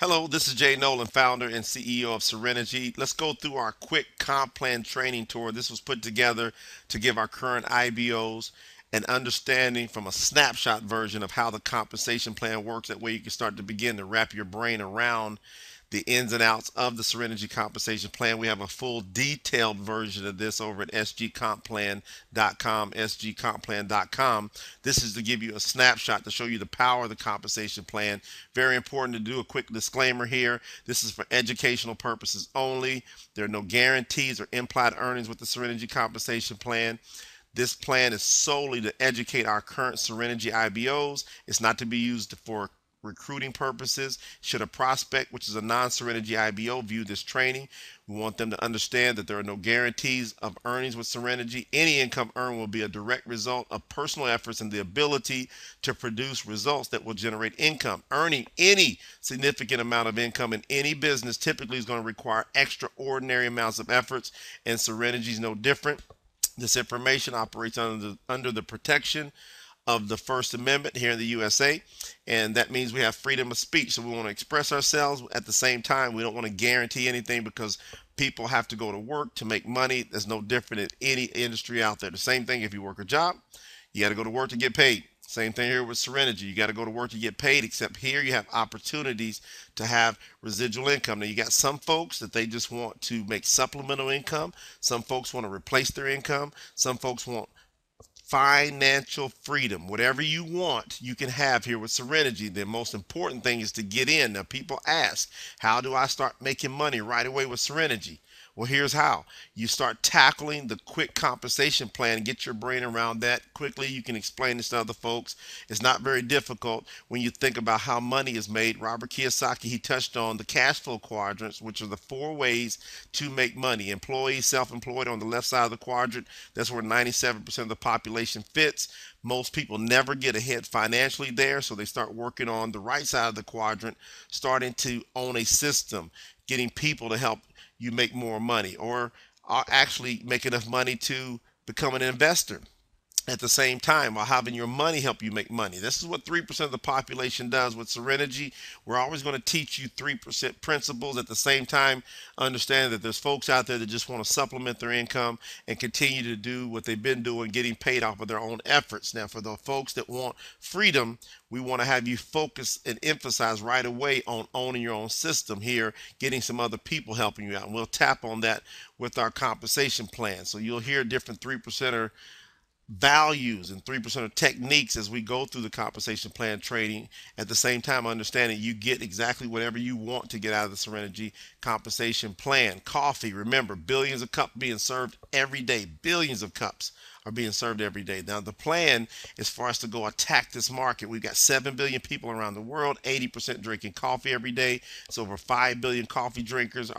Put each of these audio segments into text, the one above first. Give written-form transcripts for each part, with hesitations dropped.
Hello, this is Jay Nolan, founder and CEO of Serenergy. Let's go through our quick comp plan training tour. This was put together to give our current IBOs an understanding from a snapshot version of how the compensation plan works. That way you can start to begin to wrap your brain around the ins and outs of the Serenergy compensation plan. We have a full detailed version of this over at sgcompplan.com, sgcompplan.com. This is to give you a snapshot to show you the power of the compensation plan. Very important to do a quick disclaimer here. This is for educational purposes only. There are no guarantees or implied earnings with the Serenergy compensation plan. This plan is solely to educate our current Serenergy IBOs. It's not to be used for recruiting purposes. Should a prospect, which is a non-Serenergy IBO, view this training, we want them to understand that there are no guarantees of earnings with Serenergy. Any income earned will be a direct result of personal efforts and the ability to produce results that will generate income. Earning any significant amount of income in any business typically is going to require extraordinary amounts of efforts, and Serenergy is no different. This information operates under the protection of the First Amendment here in the USA, and that means we have freedom of speech. So we want to express ourselves. At the same time, we don't want to guarantee anything because people have to go to work to make money. There's no different in any industry out there. The same thing if you work a job, you got to go to work to get paid. Same thing here with Serenergy. You got to go to work to get paid, except here you have opportunities to have residual income. Now, you got some folks that they just want to make supplemental income. Some folks want to replace their income. Some folks want financial freedom. Whatever you want, you can have here with Serenergy. The most important thing is to get in. Now, people ask, how do I start making money right away with Serenergy? Well, here's how. You start tackling the quick compensation plan and get your brain around that quickly. You can explain this to other folks. It's not very difficult when you think about how money is made. Robert Kiyosaki, he touched on the cash flow quadrants, which are the four ways to make money. Employees, self-employed on the left side of the quadrant. That's where 97% of the population fits. Most people never get ahead financially there, so they start working on the right side of the quadrant, starting to own a system, getting people to help you make more money, or actually make enough money to become an investor at the same time while having your money help you make money. This is what 3% of the population does with Serenergy. We're always going to teach you 3% principles. At the same time, understand that there's folks out there that just want to supplement their income and continue to do what they've been doing, getting paid off of their own efforts. Now, for the folks that want freedom, we want to have you focus and emphasize right away on owning your own system here, getting some other people helping you out. And we'll tap on that with our compensation plan. So you'll hear different 3%er values and 3% of techniques as we go through the compensation plan training. At the same time, understanding you get exactly whatever you want to get out of the Serenergy compensation plan. Coffee, remember, billions of cups being served every day. Billions of cups are being served every day. Now, the plan is for us to go attack this market. We've got 7 billion people around the world, 80% drinking coffee every day. It's over 5 billion coffee drinkers.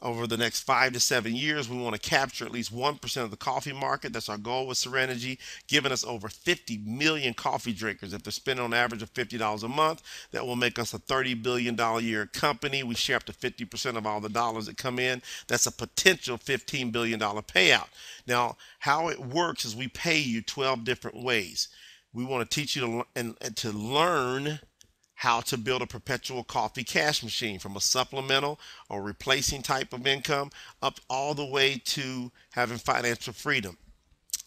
Over the next 5 to 7 years, we want to capture at least 1% of the coffee market. That's our goal with Serenergy, giving us over 50 million coffee drinkers. If they're spending on average of $50 a month, that will make us a $30 billion a year company. We share up to 50% of all the dollars that come in. That's a potential $15 billion payout. Now, how it works is we pay you 12 different ways. We want to teach you to learn how to build a perpetual coffee cash machine, from a supplemental or replacing type of income up all the way to having financial freedom.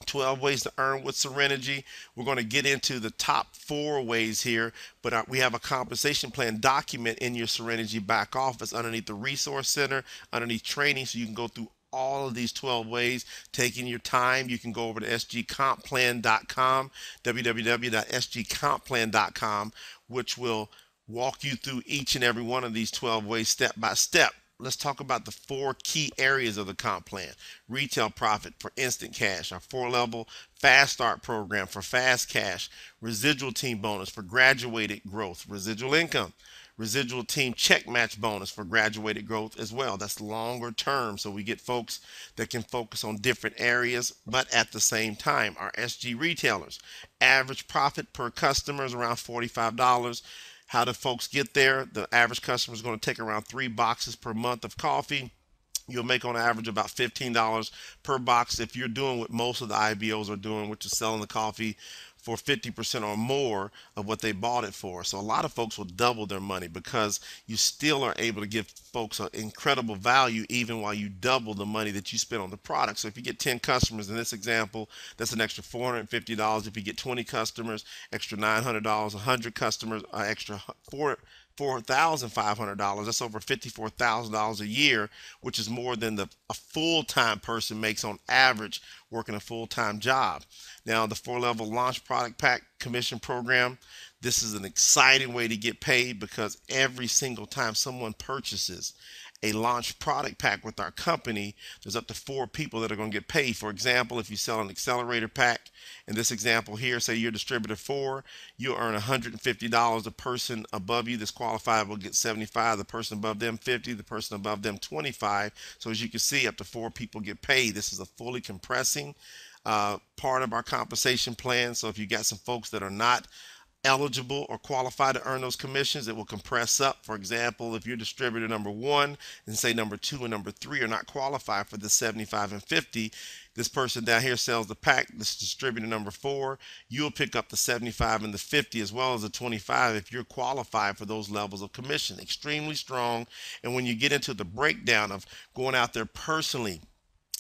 12 ways to earn with Serenergy. We're going to get into the top 4 ways here, but we have a compensation plan document in your Serenergy back office underneath the resource center, underneath training, so you can go through all of these 12 ways, taking your time. You can go over to sgcompplan.com, www.sgcompplan.com, which will walk you through each and every one of these 12 ways step by step. Let's talk about the 4 key areas of the comp plan. Retail profit for instant cash, our 4-level fast start program for fast cash, residual team bonus for graduated growth, residual income, residual team check match bonus for graduated growth as well. That's longer term, so we get folks that can focus on different areas, but at the same time, our SG retailers, average profit per customer is around $45. How do folks get there? The average customer is going to take around 3 boxes per month of coffee. You'll make on average about $15 per box if you're doing what most of the IBOs are doing, which is selling the coffee for 50% or more of what they bought it for. So a lot of folks will double their money because you still are able to give folks an incredible value even while you double the money that you spend on the product. So if you get 10 customers in this example, that's an extra $450. If you get 20 customers, extra $900. 100 customers, extra $4,500. That's over $54,000 a year, which is more than a full-time person makes on average working a full-time job. Now, the 4-level launch product pack commission program, this is an exciting way to get paid because every single time someone purchases a launch product pack with our company, there's up to 4 people that are going to get paid. For example, if you sell an accelerator pack, in this example here, say you're distributor 4, you'll earn $150. The person above you that's qualified will get 75, the person above them 50, the person above them 25. So as you can see, up to 4 people get paid. This is a fully compressing part of our compensation plan. So if you got some folks that are not eligible or qualified to earn those commissions, it will compress up. For example, if you're distributor number 1 and say number 2 and number 3 are not qualified for the 75 and 50, this person down here sells the pack, this distributor number 4, you'll pick up the 75 and the 50 as well as the 25 if you're qualified for those levels of commission. Extremely strong. And when you get into the breakdown of going out there personally,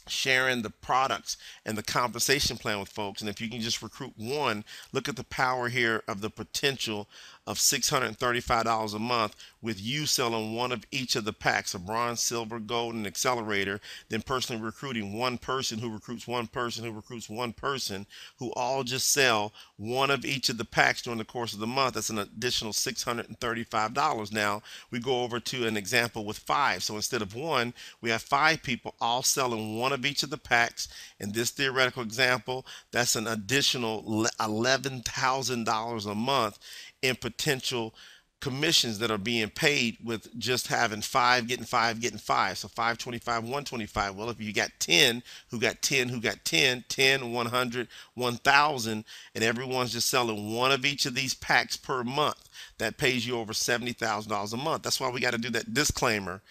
sharing the products and the compensation plan with folks, and if you can just recruit 1, look at the power here of the potential of $635 a month with you selling 1 of each of the packs, a bronze, silver, gold, and accelerator, then personally recruiting 1 person who recruits 1 person who recruits 1 person who all just sell 1 of each of the packs during the course of the month. That's an additional $635. Now we go over to an example with 5. So instead of 1, we have 5 people all selling 1 of each of the packs. In this theoretical example, that's an additional $11,000 a month in potential commissions that are being paid with just having 5 getting 5 getting 5. So 525, 125. Well, if you got 10 who got 10 who got 10, 10, 100, 1,000, and everyone's just selling 1 of each of these packs per month, that pays you over $70,000 a month. That's why we got to do that disclaimer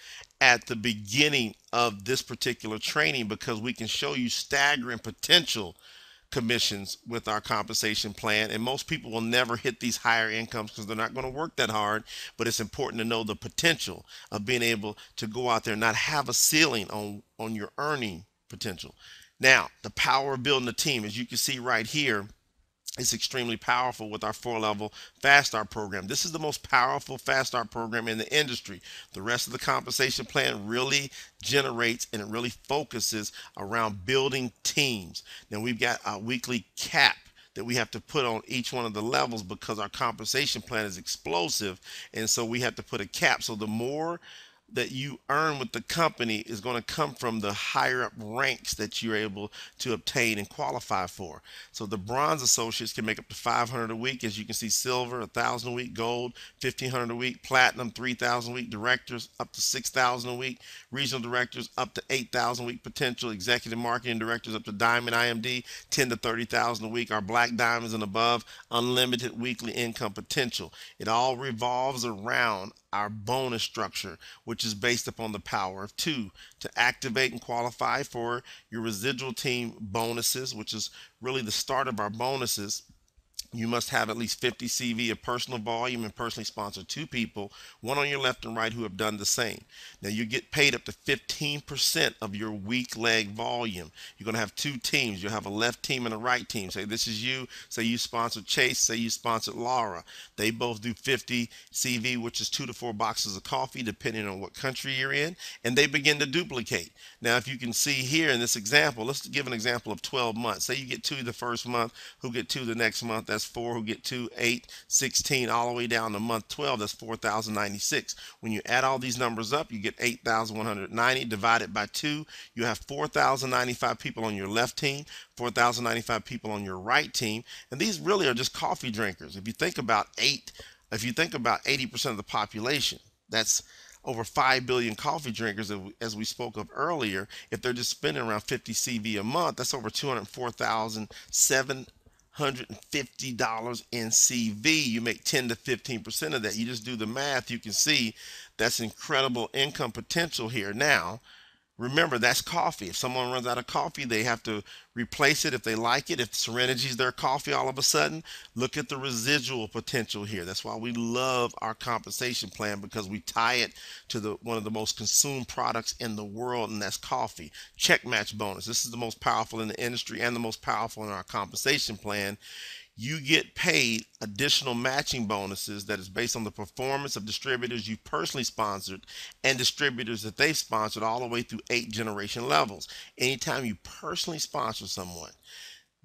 at the beginning of this particular training, because we can show you staggering potential commissions with our compensation plan, and most people will never hit these higher incomes because they're not going to work that hard. But it's important to know the potential of being able to go out there and not have a ceiling on your earning potential. Now, the power of building a team, as you can see right here, is extremely powerful with our 4-level Fast Start program. This is the most powerful Fast Start program in the industry. The rest of the compensation plan really generates and it really focuses around building teams. Now we've got a weekly cap that we have to put on each one of the levels because our compensation plan is explosive, and so we have to put a cap. So the more that you earn with the company is going to come from the higher up ranks that you're able to obtain and qualify for. So the bronze associates can make up to $500 a week. As you can see, silver $1,000 a week, gold $1,500 a week, platinum $3,000 a week, directors up to $6,000 a week, regional directors up to $8,000 a week potential, executive marketing directors up to diamond IMD $10,000 to $30,000 a week, our black diamonds and above unlimited weekly income potential. It all revolves around our bonus structure, which is based upon the power of 2 to activate and qualify for your residual team bonuses, which is really the start of our bonuses. You must have at least 50 CV of personal volume and personally sponsor 2 people, 1 on your left and right, who have done the same. Now you get paid up to 15% of your week leg volume. You're going to have 2 teams. You'll have a left team and a right team. Say this is you. Say you sponsored Chase. Say you sponsored Laura. They both do 50 CV, which is 2 to 4 boxes of coffee, depending on what country you're in, and they begin to duplicate. Now, if you can see here in this example, let's give an example of 12 months. Say you get 2 the first month, who get 2 the next month. That's 4, who get 2, 8, 16, all the way down to month 12. That's 4,096. When you add all these numbers up, you get 8,190 divided by 2. You have 4,095 people on your left team, 4,095 people on your right team, and these really are just coffee drinkers. If you think about 80% of the population, that's over 5 billion coffee drinkers, as we spoke of earlier. If they're just spending around 50 CV a month, that's over $204,750 in CV. You make 10 to 15% of that. You just do the math. You can see that's incredible income potential here. Now, Remember, that's coffee. If someone runs out of coffee, they have to replace it if they like it. If Serenity's their coffee all of a sudden, look at the residual potential here. That's why we love our compensation plan, because we tie it to one of the most consumed products in the world, and that's coffee. Check match bonus. This is the most powerful in the industry and the most powerful in our compensation plan. You get paid additional matching bonuses that is based on the performance of distributors you personally sponsored and distributors that they've sponsored all the way through 8 generation levels. Anytime you personally sponsor someone,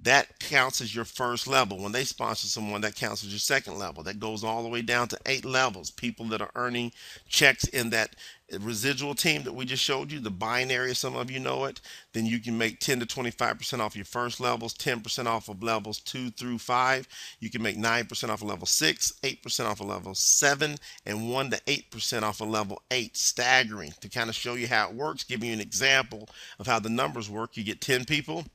that counts as your first level. When they sponsor someone, that counts as your second level. That goes all the way down to 8 levels. People that are earning checks in that residual team that we just showed you, the binary, some of you know it, then you can make 10 to 25% off your first levels, 10% off of levels 2 through 5. You can make 9% off of level 6, 8% off of level 7, and 1 to 8% off of level 8. Staggering. To kind of show you how it works, giving you an example of how the numbers work. You get 10 people,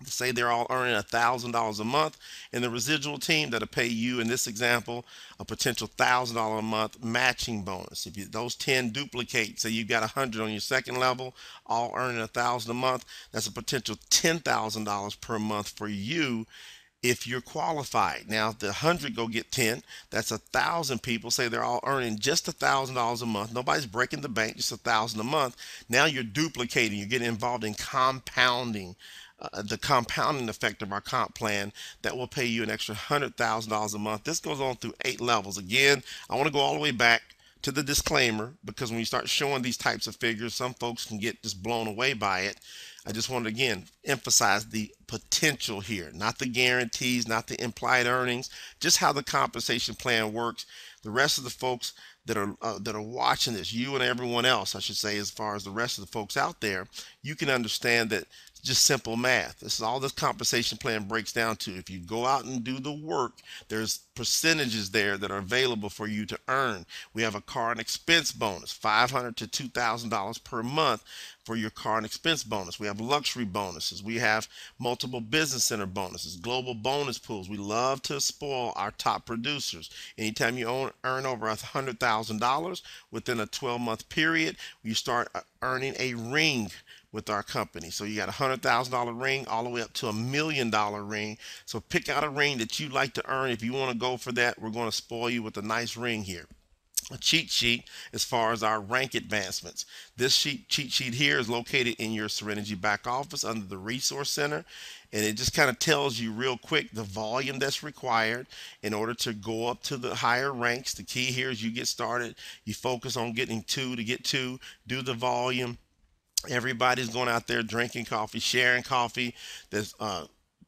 say they're all earning $1,000 a month, and the residual team that'll pay you, in this example, a potential $1,000 a month matching bonus. If those 10 duplicate, say you've got 100 on your second level, all earning $1,000 a month, that's a potential $10,000 per month for you if you're qualified. Now, if the 100 go get 10, that's 1,000 people. Say they're all earning just $1,000 a month. Nobody's breaking the bank, just 1,000 a month. Now you're duplicating. You're getting involved in compounding. The compounding effect of our comp plan that will pay you an extra $100,000 a month. This goes on through 8 levels. Again, I want to go all the way back to the disclaimer, because when you start showing these types of figures, some folks can get just blown away by it. I just want to again emphasize the potential here, not the guarantees, not the implied earnings, just how the compensation plan works. The rest of the folks that are watching this, you and everyone else, I should say, as far as the rest of the folks out there, you can understand that just simple math. This is all this compensation plan breaks down to. If you go out and do the work, there's percentages there that are available for you to earn. We have a car and expense bonus, $500 to $2,000 per month for your car and expense bonus. We have luxury bonuses. We have multiple business center bonuses, global bonus pools. We love to spoil our top producers. Anytime you earn over $100,000 within a 12-month period, you start earning a ring with our company. So you got a $100,000 ring all the way up to $1 million ring. So pick out a ring that you like to earn. If you want to go for that, we're going to spoil you with a nice ring here. A cheat sheet as far as our rank advancements. This cheat sheet here is located in your Serenergy back office under the Resource Center, and it just kind of tells you real quick the volume that's required in order to go up to the higher ranks. The key here is you get started, you focus on getting 2 to get 2, do the volume. Everybody's going out there drinking coffee, sharing coffee. There's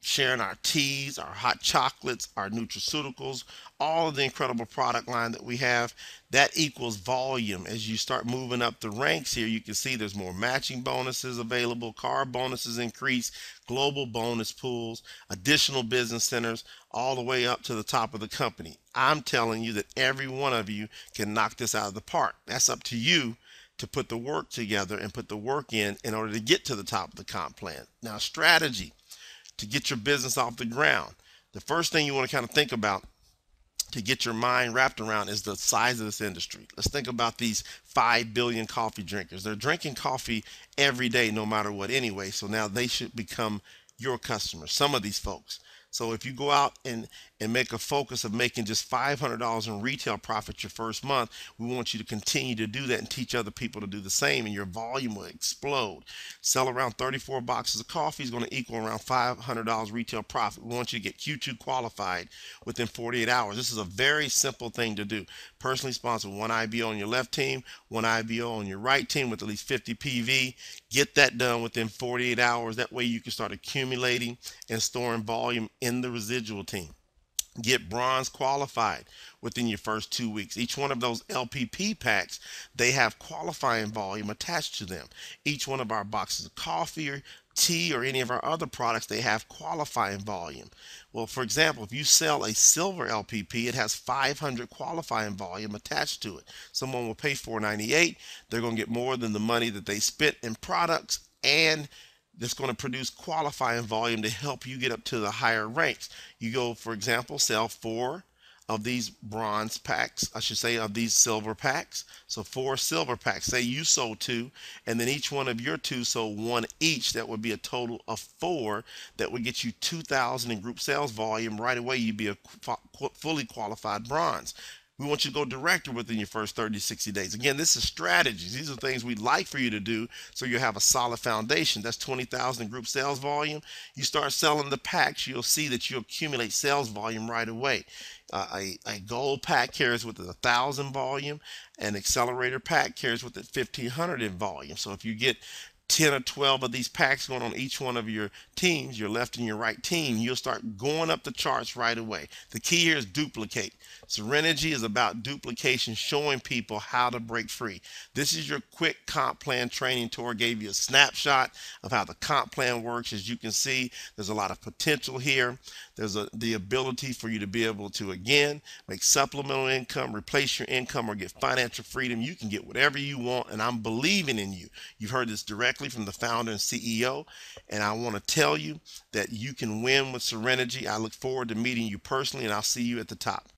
sharing our teas, our hot chocolates, our nutraceuticals, all of the incredible product line that we have. That equals volume. As you start moving up the ranks here, you can see there's more matching bonuses available, car bonuses increase, global bonus pools, additional business centers, all the way up to the top of the company. I'm telling you that every one of you can knock this out of the park. That's up to you to put the work together and put the work in order to get to the top of the comp plan. Now, strategy to get your business off the ground. The first thing you want to kind of think about to get your mind wrapped around is the size of this industry. Let's think about these 5 billion coffee drinkers. They're drinking coffee every day, no matter what anyway. So now they should become your customers, some of these folks. So if you go out and make a focus of making just $500 in retail profit your first month, we want you to continue to do that and teach other people to do the same, and your volume will explode. Sell around 34 boxes of coffee is going to equal around $500 retail profit. We want you to get Q2 qualified within 48 hours. This is a very simple thing to do. Personally sponsor one IBO on your left team, one IBO on your right team with at least 50 PV. Get that done within 48 hours. That way you can start accumulating and storing volume in the residual team. Get bronze qualified within your first 2 weeks. Each one of those LPP packs, they have qualifying volume attached to them. Each one of our boxes of coffee or tea or any of our other products, they have qualifying volume. Well, for example, if you sell a silver LPP, it has 500 qualifying volume attached to it. Someone will pay $4.98. They're going to get more than the money that they spent in products, and that's going to produce qualifying volume to help you get up to the higher ranks. You go, for example, sell 4 of these bronze packs, I should say, of these silver packs. So 4 silver packs. Say you sold 2, and then each one of your 2 sold 1 each. That would be a total of 4. That would get you 2,000 in group sales volume. Right away, you'd be a fully qualified bronze. We want you to go director within your first 30 to 60 days. Again, this is strategies. These are things we'd like for you to do so you have a solid foundation. That's 20,000 in group sales volume. You start selling the packs, you'll see that you accumulate sales volume right away. A gold pack carries with it 1,000 volume. An accelerator pack carries with it 1,500 in volume. So if you get 10 or 12 of these packs going on each one of your teams, your left and your right team, you'll start going up the charts right away. The key here is duplicate. Serenergy is about duplication, showing people how to break free. This is your quick comp plan training tour. Gave you a snapshot of how the comp plan works. As you can see, there's a lot of potential here. There's the ability for you to be able to, again, make supplemental income, replace your income, or get financial freedom. You can get whatever you want, and I'm believing in you. You've heard this directly from the founder and CEO, and I want to tell you that you can win with Serenergy. I look forward to meeting you personally, and I'll see you at the top.